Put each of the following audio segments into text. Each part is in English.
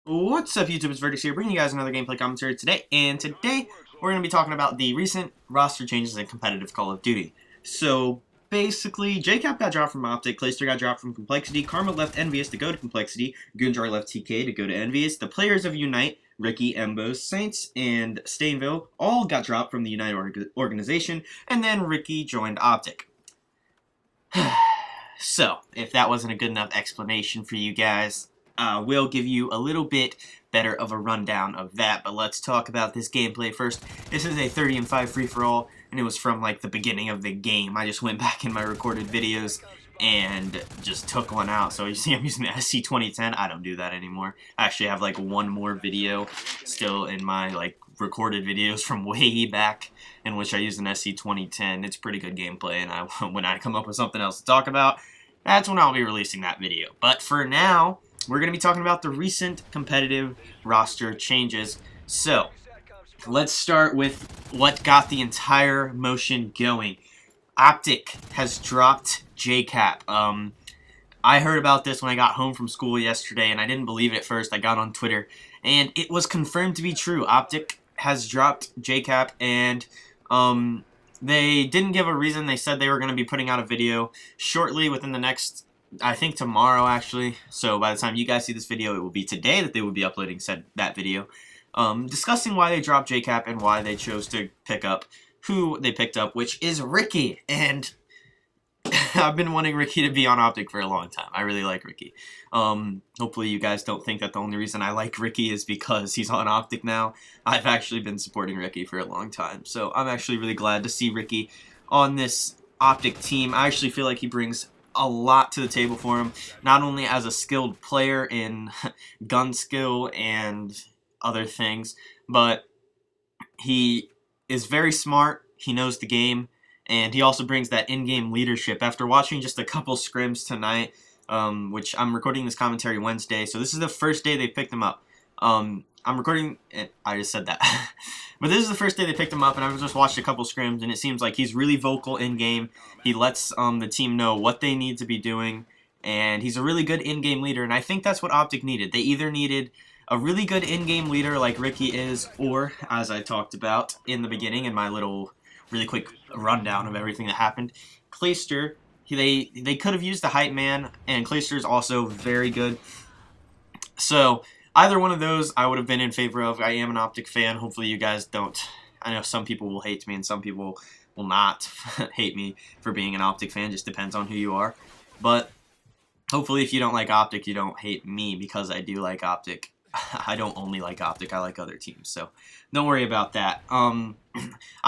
What's up, YouTube? It's Vertex here, bringing you guys another gameplay commentary today. And today, we're going to be talking about the recent roster changes in competitive Call of Duty. So, basically, JKap got dropped from OpTic, Clayster got dropped from Complexity, Karma left Envious to go to Complexity, Goonjar left TK to go to Envious. The players of Unite, Ricky, Embo, Saints, and Stainville all got dropped from the Unite organization, and then Ricky joined OpTic. So, if that wasn't a good enough explanation for you guys, we'll give you a little bit better of a rundown of that, but let's talk about this gameplay first. This is a 30-5 free-for-all, and it was from, like, the beginning of the game. I just went back in my recorded videos and just took one out. So you see I'm using the SC2010. I don't do that anymore. I actually have, like, one more video still in my, like, recorded videos from way back in which I used an SC2010. It's pretty good gameplay, and when I come up with something else to talk about, that's when I'll be releasing that video. But for now, we're going to be talking about the recent competitive roster changes. So, let's start with what got the entire motion going. OpTic has dropped JKap. I heard about this when I got home from school yesterday, and I didn't believe it at first. I got on Twitter, and it was confirmed to be true. OpTic has dropped JKap, and they didn't give a reason. They said they were going to be putting out a video shortly within the next, I think tomorrow actually. So by the time you guys see this video, it will be today that they will be uploading that video. Discussing why they dropped JKap and why they chose to pick up who they picked up, which is Ricky. And I've been wanting Ricky to be on OpTic for a long time. I really like Ricky. Hopefully you guys don't think that the only reason I like Ricky is because he's on OpTic now. I've actually been supporting Ricky for a long time. So I'm actually really glad to see Ricky on this OpTic team. I actually feel like he brings a lot to the table for him, not only as a skilled player in gun skill and other things, but he is very smart, he knows the game, and he also brings that in-game leadership. After watching just a couple scrims tonight, which I'm recording this commentary Wednesday, so this is the first day they picked him up. I'm recording, I just said that. But this is the first day they picked him up, and I've just watched a couple scrims, and it seems like he's really vocal in-game. He lets the team know what they need to be doing, and he's a really good in-game leader, and I think that's what OpTic needed. They either needed a really good in-game leader like Ricky is, or, as I talked about in the beginning in my little really quick rundown of everything that happened, Clayster, they could have used the hype man, and Clayster is also very good. So either one of those I would have been in favor of. I am an OpTic fan. Hopefully you guys don't. I know some people will hate me and some people will not hate me for being an OpTic fan. Just depends on who you are. But hopefully if you don't like OpTic, you don't hate me because I do like OpTic. I don't only like OpTic, I like other teams, so don't worry about that. I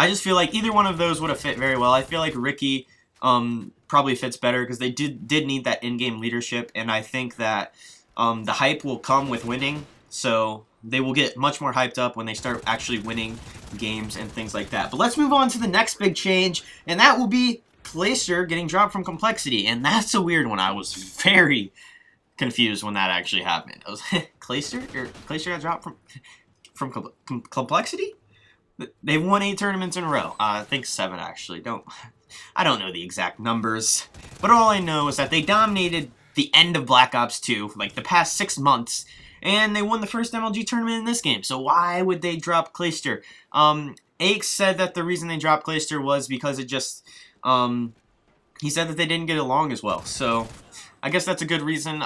just feel like either one of those would have fit very well. I feel like Ricky probably fits better because they did need that in-game leadership, and I think that the hype will come with winning, so they will get much more hyped up when they start actually winning games and things like that. But let's move on to the next big change, and that will be Clayster getting dropped from Complexity, and that's a weird one. I was very confused when that actually happened. I was Clayster got dropped from Complexity? They've won 8 tournaments in a row. I think 7 actually. I don't know the exact numbers, but all I know is that they dominated the end of Black Ops 2, like the past 6 months, and they won the first MLG tournament in this game. So why would they drop Clayster? K.E.M said that the reason they dropped Clayster was because it just he said that they didn't get along as well. So I guess that's a good reason.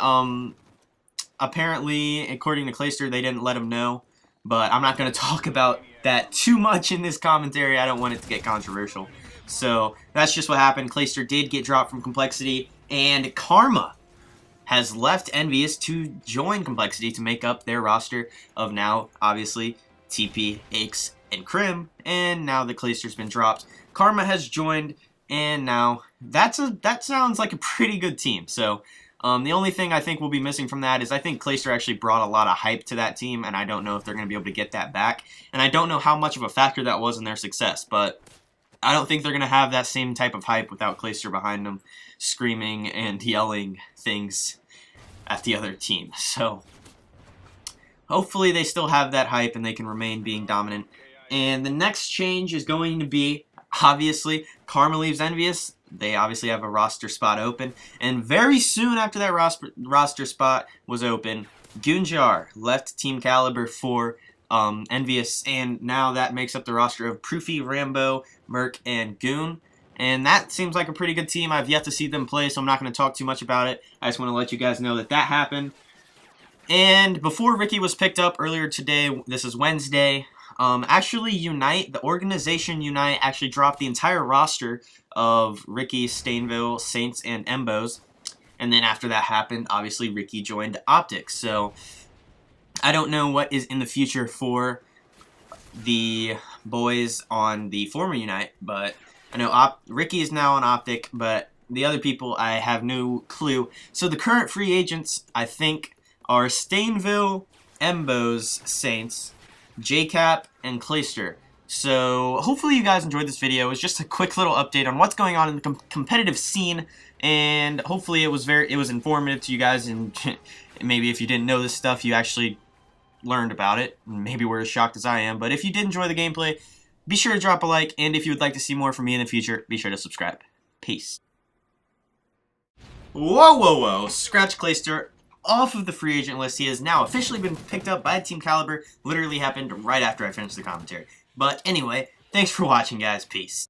Apparently, according to Clayster, they didn't let him know. But I'm not going to talk about that too much in this commentary. I don't want it to get controversial. So that's just what happened. Clayster did get dropped from Complexity. And Karma has left Envious to join Complexity to make up their roster of now, obviously, TP, X, and K.E.M. And now that Clayster's been dropped, Karma has joined. And now that sounds like a pretty good team. So the only thing I think we'll be missing from that is I think Clayster actually brought a lot of hype to that team, and I don't know if they're going to be able to get that back. And I don't know how much of a factor that was in their success, but I don't think they're going to have that same type of hype without Clayster behind them, screaming and yelling things at the other team. So hopefully they still have that hype and they can remain being dominant. And the next change is going to be, obviously, Karma leaves Envious. They obviously have a roster spot open. And very soon after that roster spot was open, Goonjar left Team Caliber for Envious, and now that makes up the roster of Proofy, Rambo, Merc, and Goon. And that seems like a pretty good team. I've yet to see them play, so I'm not going to talk too much about it. I just want to let you guys know that that happened. And before Ricky was picked up earlier today, this is Wednesday, actually Unite, the organization Unite, actually dropped the entire roster of Ricky, Stainville, Saints, and Embos. And then after that happened, obviously Ricky joined OpTic. So I don't know what is in the future for the boys on the former Unite, but I know Ricky is now on OpTic, but the other people I have no clue. So the current free agents, I think, are Stainville, Embos, Saints, JKap, and Clayster. So hopefully you guys enjoyed this video. It was just a quick little update on what's going on in the competitive scene, and hopefully it was informative to you guys, and maybe if you didn't know this stuff, you actually learned about it. Maybe were as shocked as I am. But if you did enjoy the gameplay, be sure to drop a like, and if you would like to see more from me in the future, be sure to subscribe. Peace. Whoa, whoa, whoa. Scratch Clayster off of the free agent list. He has now officially been picked up by Team Caliber. Literally happened right after I finished the commentary. But anyway, thanks for watching, guys. Peace.